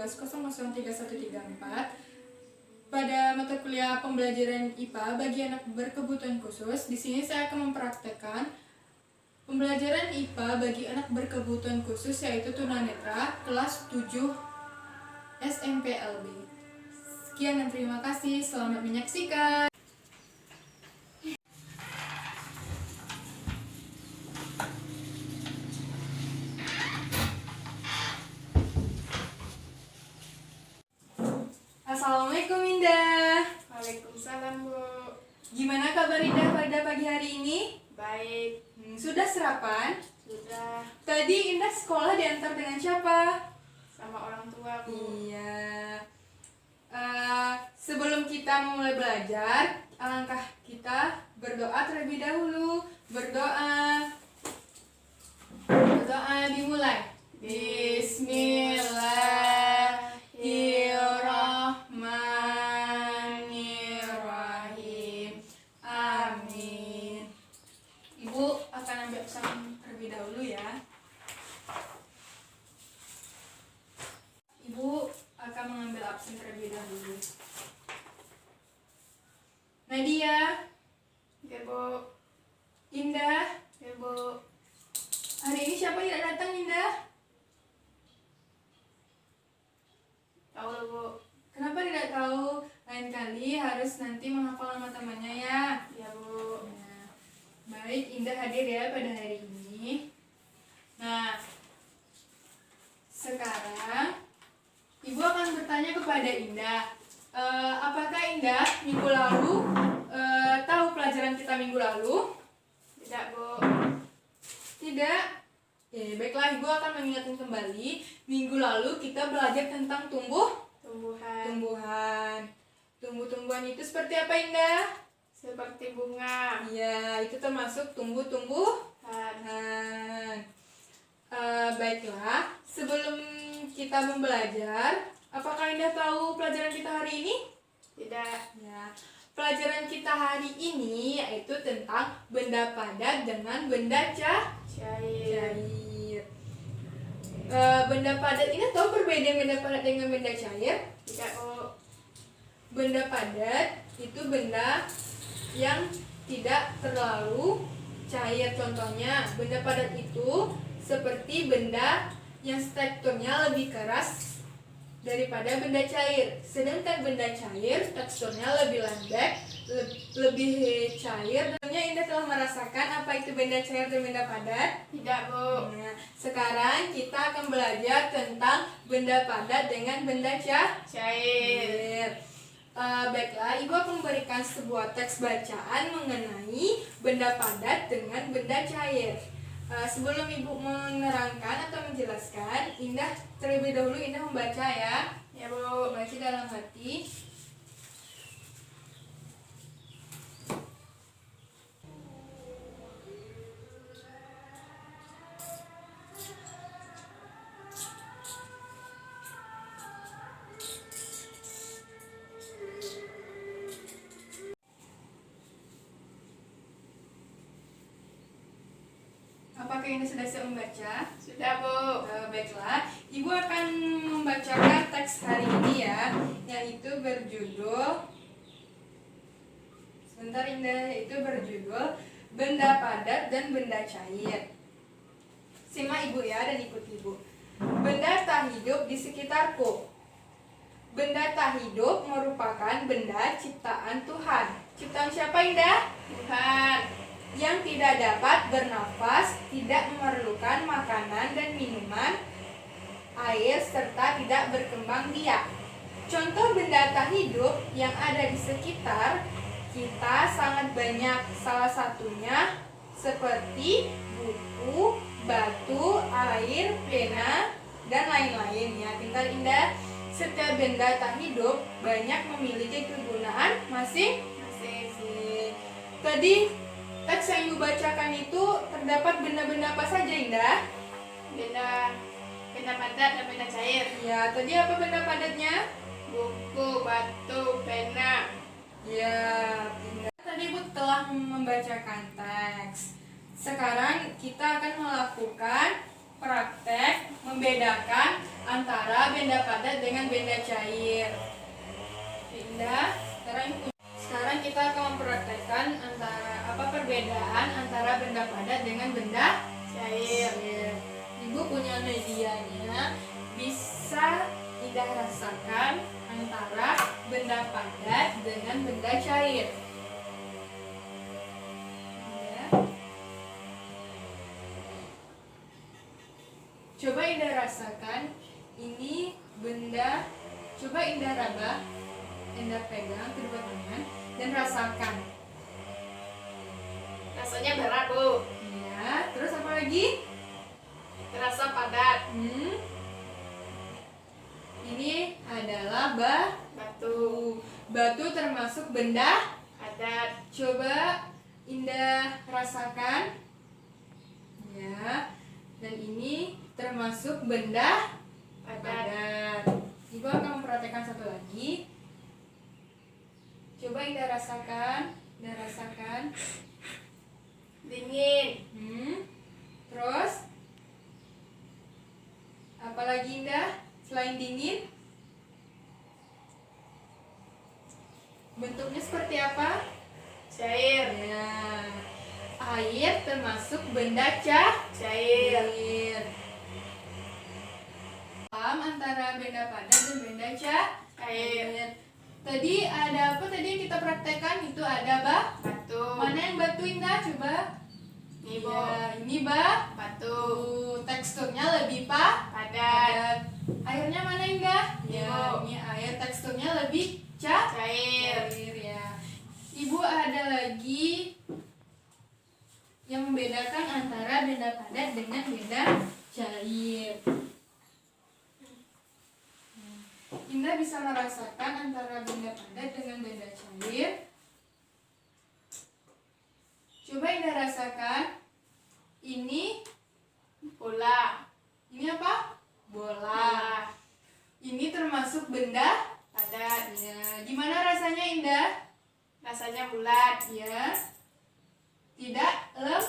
003134 pada mata kuliah pembelajaran IPA bagi anak berkebutuhan khusus. Di sini saya akan mempraktekkan pembelajaran IPA bagi anak berkebutuhan khusus, yaitu tunanetra kelas 7 SMPLB. Sekian dan terima kasih. Selamat menyaksikan. Assalamualaikum Indah. Waalaikumsalam, Bu. Gimana kabar Indah pada pagi hari ini? Baik, Sudah sarapan? sudah Tadi Indah sekolah diantar dengan siapa? sama orang tua, Bu. Iya. Sebelum kita memulai belajar, alangkah kita berdoa terlebih dahulu. Berdoa dimulai. Bismillahirrahmanirrahim. Amin. Ibu akan ambil pesan terlebih dahulu ya. Ibu akan mengambil absen terlebih dahulu. Nadia, Ya, Bu. Indah, Ya, Bu. hari ini siapa yang tidak datang Indah? Tahu loh, Bu. Kenapa tidak tahu? Lain kali harus nanti menghafal nama temannya ya. Ya, Bu. Nah, baik, Indah hadir ya pada hari ini. Nah, sekarang Ibu akan bertanya kepada Indah, apakah Indah minggu lalu tahu pelajaran kita minggu lalu? Tidak, Bu. Tidak? Baiklah, Ibu akan mengingatkan kembali. Minggu lalu kita belajar tentang Tumbuhan tumbuh-tumbuhan itu seperti apa Indah? seperti bunga. Ya, itu termasuk tumbuh-tumbuhan. Baiklah, sebelum kita membelajar, apakah Indah tahu pelajaran kita hari ini? Tidak. Ya, pelajaran kita hari ini yaitu tentang benda padat dengan benda Cair. cair. Benda padat ini tahu perbedaan benda padat dengan benda cair? Tidak, Bu. Benda padat itu benda yang tidak terlalu cair. Contohnya, benda padat itu seperti benda yang teksturnya lebih keras daripada benda cair. Sedangkan benda cair teksturnya lebih lembek, lebih cair. Tentunya Indah telah merasakan apa itu benda cair dan benda padat. Tidak, Bu. Nah, sekarang kita akan belajar tentang benda padat dengan benda Cair. baiklah, Ibu akan memberikan sebuah teks bacaan mengenai benda padat dengan benda cair. Sebelum Ibu menerangkan atau menjelaskan, Indah terlebih dahulu Indah membaca ya. Ya, Bu. Baca dalam hati. Apakah Indah sudah siap membaca? Sudah, Bu. Baiklah, Ibu akan membacakan teks hari ini ya, yaitu berjudul, sebentar Indah, yaitu berjudul benda padat dan benda cair. Simak Ibu ya dan ikuti Ibu. Benda tak hidup di sekitarku. Benda tak hidup merupakan benda ciptaan Tuhan. Ciptaan siapa Indah? Tuhan. Yang tidak dapat bernafas, tidak memerlukan makanan dan minuman, air, serta tidak berkembang biak. Contoh benda tak hidup yang ada di sekitar kita sangat banyak. Salah satunya seperti buku, batu, air, pena, dan lain-lain ya. Pintar Indah. Setiap benda tak hidup banyak memiliki kegunaan masing-masing. Tadi teks yang Ibu bacakan itu terdapat benda-benda apa saja Indah? Benda padat dan benda cair. Ya, tadi apa benda padatnya? Buku, batu, pena. Ya, Indah. Tadi Ibu telah membacakan teks. Sekarang kita akan melakukan praktek membedakan antara benda padat dengan benda cair. Indah, sekarang kita akan mempraktekkan apa perbedaan antara benda padat dengan benda Cair. Ibu punya medianya, bisa Indah rasakan antara benda padat dengan benda cair. Ya. Coba Indah rasakan, ini benda, coba Indah raba, Indah pegang kedua tangan dan rasakan. Rasanya berat, Bu. Ya, terus apa lagi? Terasa padat. Ini adalah Batu. batu termasuk benda. Padat. Coba Indah rasakan. Ya. Dan ini termasuk benda Padat. padat. Ibu akan memperhatikan satu lagi. Coba Indah rasakan. Indah rasakan. Dingin. Terus apalagi Indah selain dingin? Bentuknya seperti apa? Cair. Ya, air termasuk benda Cair. cair. Paham antara benda padat dan benda Cair. Tadi ada apa tadi yang kita praktekkan? Itu ada Batu. mana yang batu Indah? Coba. Ini, Bu. Ya, ini Batu. teksturnya lebih padat. Padat. Airnya mana Indah? Ya, Ibu. ini air teksturnya lebih cair Cair. ya. Ibu ada lagi yang membedakan antara benda padat dengan benda cair. Indah bisa merasakan antara benda padat dengan benda cair. Coba Indah rasakan. Ini Bola. apa? Bola. Ini termasuk benda Padat. ya. Gimana rasanya Indah? Rasanya bulat. Ya. Tidak lembek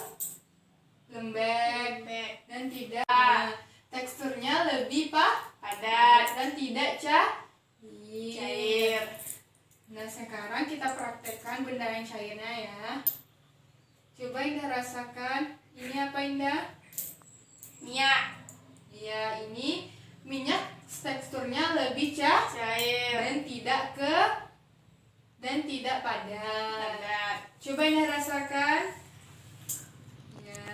Lembek. dan tidak Ah. teksturnya lebih padat Padat. dan tidak Cair. Nah, sekarang kita praktekkan benda yang cairnya ya. Coba Indah rasakan. Ini apa Indah? Minyak. Ya, ini minyak teksturnya lebih cair Cair. dan tidak padat. Padat. Coba Indah rasakan. Ya.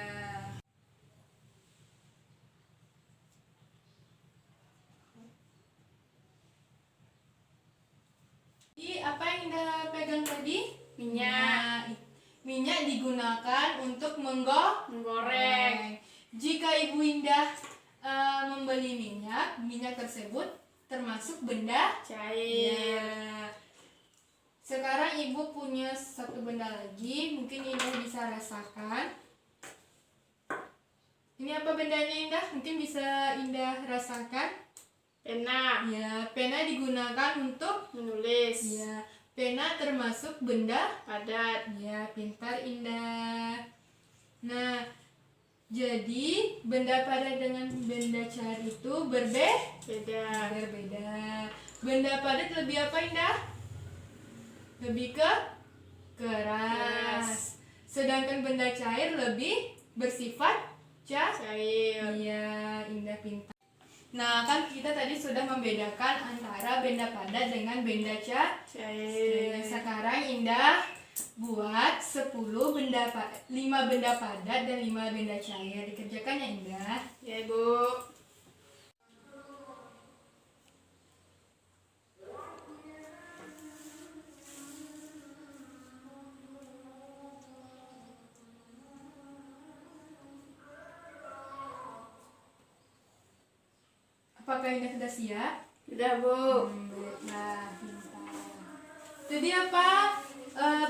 Jadi apa yang Indah pegang tadi? Minyak. Minyak digunakan untuk Menggoreng. Jika Ibu Indah membeli minyak tersebut termasuk benda Cair. ya. Sekarang Ibu punya satu benda lagi, mungkin Indah bisa rasakan. Ini apa bendanya Indah? Mungkin bisa Indah rasakan. Pena. Ya, pena digunakan untuk Menulis. ya, pena termasuk benda Padat. ya, pintar Indah. Nah, jadi benda padat dengan benda cair itu Beda. berbeda. Benda padat lebih apa Indah? Lebih keras. Sedangkan benda cair lebih bersifat Cair. iya, Indah pintar. Nah, kan kita tadi sudah membedakan antara benda padat dengan benda cair. Cair. Sekarang Indah buat 5 benda padat dan 5 benda cair. Dikerjakan ya Indah. Ya, Ibu. Apakah Indah sudah siap? Sudah, Bu. Nah, pintar. Jadi apa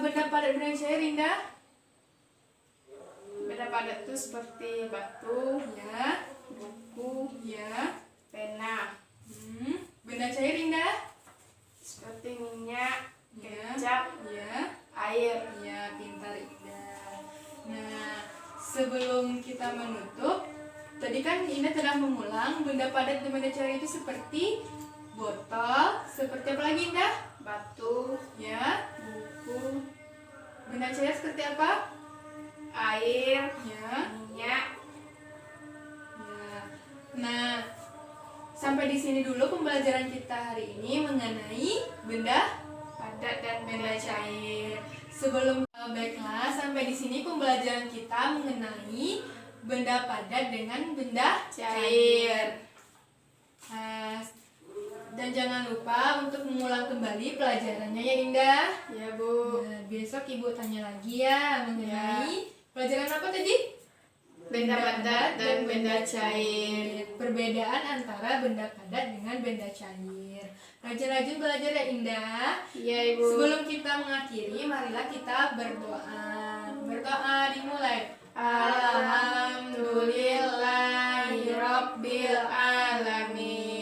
benda padat benda cair Indah? Benda padat itu seperti batu, Ya, buku, ya. pena. Benda cair Indah? Seperti minyak, Ya, kecap, ya. air. Ya, pintar Indah. Nah, sebelum kita menutup, tadi kan Indah telah mengulang benda padat dan benda cair itu seperti botol, seperti apa lagi Indah? batu, Ya. buku, Benda cair seperti apa? air, Ya. minyak. Ya. Nah, sampai di sini dulu pembelajaran kita hari ini mengenai benda Padat dan benda cair. Sebelum baiklah, sampai di sini pembelajaran kita mengenai benda padat dengan benda cair. Nah, dan jangan lupa untuk mengulang kembali pelajarannya ya Indah. Ya Bu. Nah, besok Ibu tanya lagi ya mengenai pelajaran apa tadi? Benda padat dan benda cair. Perbedaan antara benda padat dengan benda cair. Rajin-rajin belajar ya Indah. Iya Ibu. Sebelum kita mengakhiri, marilah kita berdoa. Berdoa dimulai. Alhamdulillahirabbil alamin.